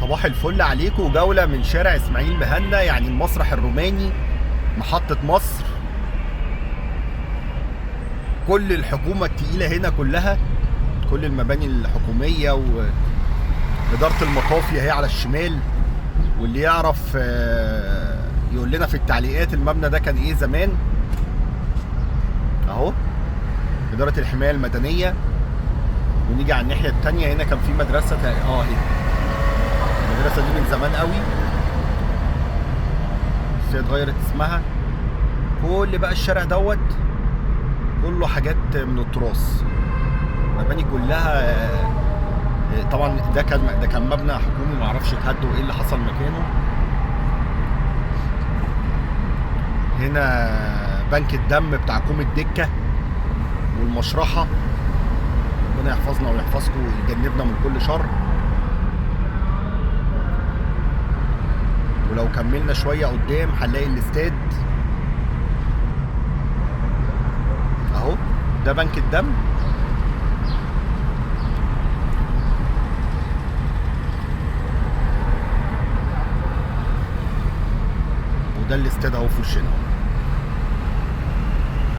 صباح الفل عليكم. جولة من شارع اسماعيل مهنا، يعني المسرح الروماني، محطة مصر. كل الحكومة التقيلة هنا كلها، كل المباني الحكومية وإدارة المطافي اهي على الشمال. واللي يعرف يقول لنا في التعليقات المبنى ده كان ايه زمان. اهو إدارة الحماية المدنية. ونيجي على الناحية التانية، هنا كان في مدرسة اهي. المدرسة دي من زمان قوي بس هي اتغيرت اسمها. كل بقى الشارع دوت كله حاجات من التراث، مباني كلها. طبعا ده كان مبنى حكومي، معرفش اتهد وايه اللي حصل مكانه. هنا بنك الدم بتاع كوم الدكة والمشرحة. ربنا يحفظنا ويحفظكم ويجنبنا من كل شر. ولو كملنا شوية قدام هنلاقي الاستاد اهو، ده بنك الدم. وده الاستاد اهو في وشنا.